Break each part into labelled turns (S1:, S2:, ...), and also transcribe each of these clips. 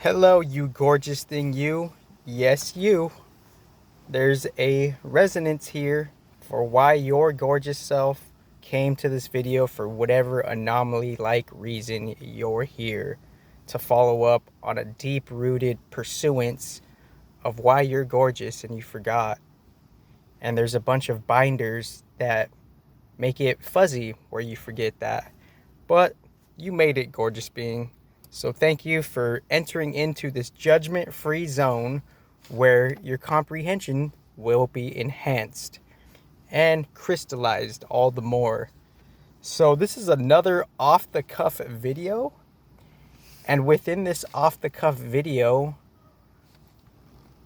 S1: Hello, you gorgeous thing, you. Yes, you. There's a resonance here for why your gorgeous self came to this video for whatever anomaly-like reason you're here to follow up on a deep-rooted pursuance of why you're gorgeous and you forgot. And there's a bunch of binders that make it fuzzy where you forget that. But you made it, gorgeous being. So thank you for entering into this judgment-free zone where your comprehension will be enhanced and crystallized all the more. So this is another off-the-cuff video. And within this off-the-cuff video,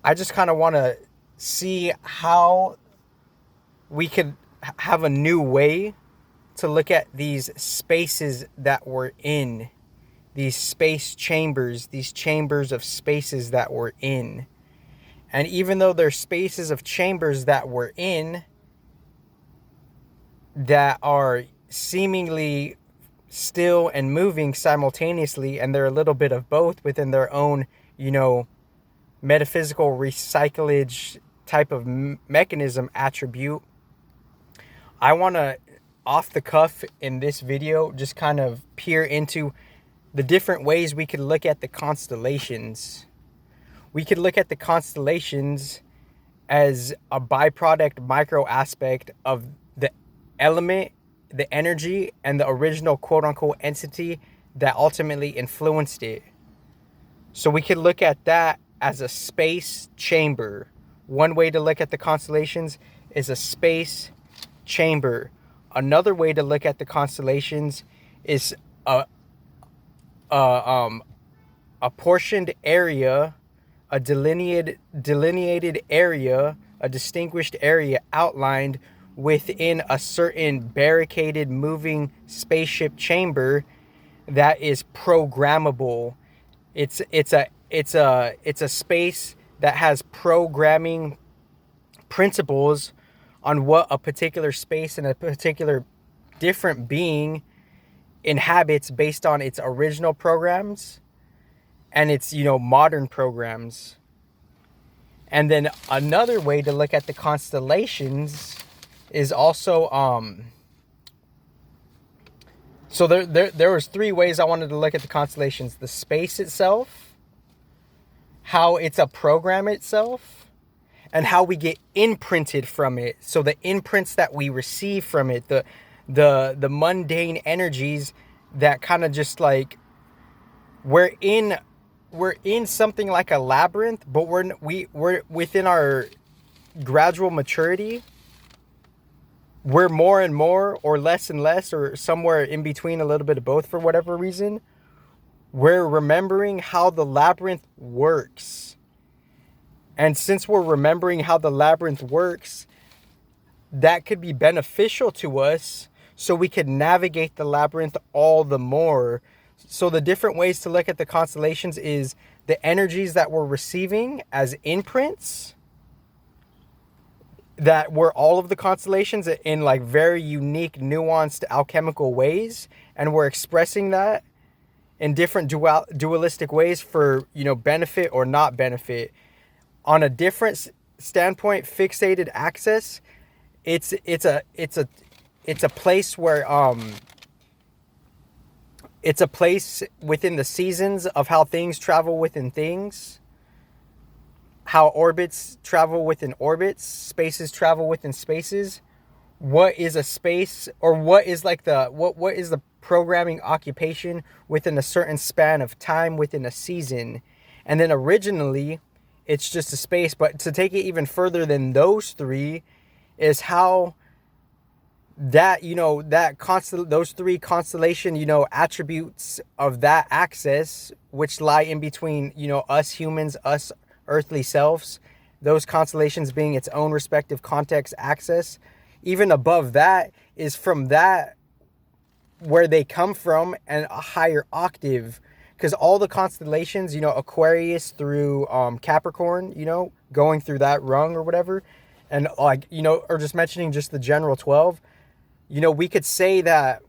S1: I just kind of want to see how we could have a new way to look at these spaces that we're in, these space chambers, these chambers of spaces that we're in. And even though they're spaces of chambers that we're in that are seemingly still and moving simultaneously, and they're a little bit of both within their own, metaphysical recyclage type of mechanism attribute, I want to, off the cuff in this video, just kind of peer into the different ways we could look at the constellations. We could look at the constellations as a byproduct micro aspect of the element, the energy, and the original quote-unquote entity that ultimately influenced it. So we could look at that as a space chamber. One way to look at the constellations is a space chamber. Another way to look at the constellations is a portioned area, a delineated area, a distinguished area outlined within a certain barricaded moving spaceship chamber that is programmable. It's a space that has programming principles on what a particular space and a particular different being inhabits based on its original programs and its, modern programs. And then another way to look at the constellations is also, so there was three ways I wanted to look at the constellations: the space itself, how it's a program itself, and how we get imprinted from it. So the imprints that we receive from it, the mundane energies that kind of just like, we're in something like a labyrinth, but we're within our gradual maturity. We're more and more, or less and less, or somewhere in between, a little bit of both for whatever reason. We're remembering how the labyrinth works. And since we're remembering how the labyrinth works, that could be beneficial to us so we could navigate the labyrinth all the more. So the different ways to look at the constellations is the energies that we're receiving as imprints, that were all of the constellations in like very unique, nuanced, alchemical ways. And we're expressing that in different dualistic ways for, benefit or not benefit. On a different standpoint, fixated access, it's a place where it's a place within the seasons of how things travel within things, how orbits travel within orbits, spaces travel within spaces. What is a space, or what is like what is the programming occupation within a certain span of time within a season? And then originally it's just a space, but to take it even further than those three is how that, those three constellation, attributes of that axis, which lie in between, us humans, us earthly selves, those constellations being its own respective context axis. Even above that is from that where they come from and a higher octave. Because all the constellations, Aquarius through Capricorn, going through that rung or whatever, and like, or just mentioning just the general 12, we could say that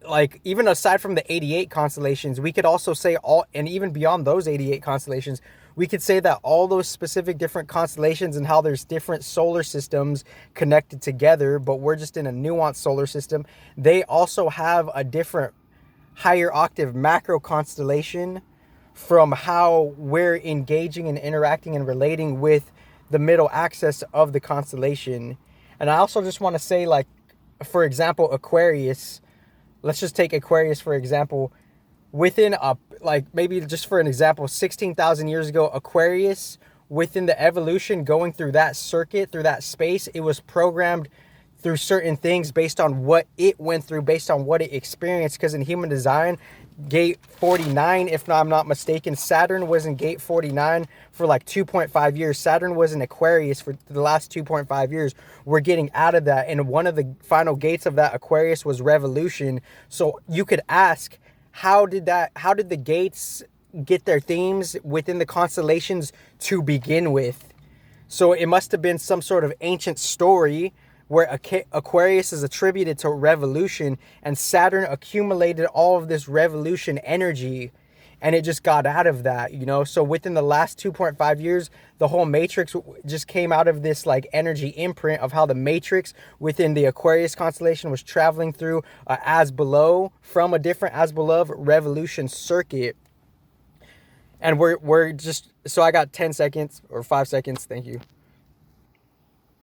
S1: like even aside from the 88 constellations, we could also say all, and even beyond those 88 constellations, we could say that all those specific different constellations and how there's different solar systems connected together, but we're just in a nuanced solar system. They also have a different higher octave macro constellation from how we're engaging and interacting and relating with the middle axis of the constellation. And I also just want to say, like, for example, Aquarius, let's just take Aquarius for example. Within a, like, maybe just for an example, 16,000 years ago, Aquarius, within the evolution going through that circuit, through that space, it was programmed through certain things based on what it went through, based on what it experienced. Because in human design, gate 49, if I'm not mistaken, Saturn was in gate 49 for like 2.5 years. Saturn was in Aquarius for the last 2.5 years. We're getting out of that, and one of the final gates of that Aquarius was revolution. So you could ask, how did the gates get their themes within the constellations to begin with? So it must have been some sort of ancient story where Aquarius is attributed to revolution, and Saturn accumulated all of this revolution energy, and it just got out of that, you know? So within the last 2.5 years, the whole matrix just came out of this like energy imprint of how the matrix within the Aquarius constellation was traveling through as below, from a different as below revolution circuit. And we're just, so I got 10 seconds or 5 seconds. Thank you.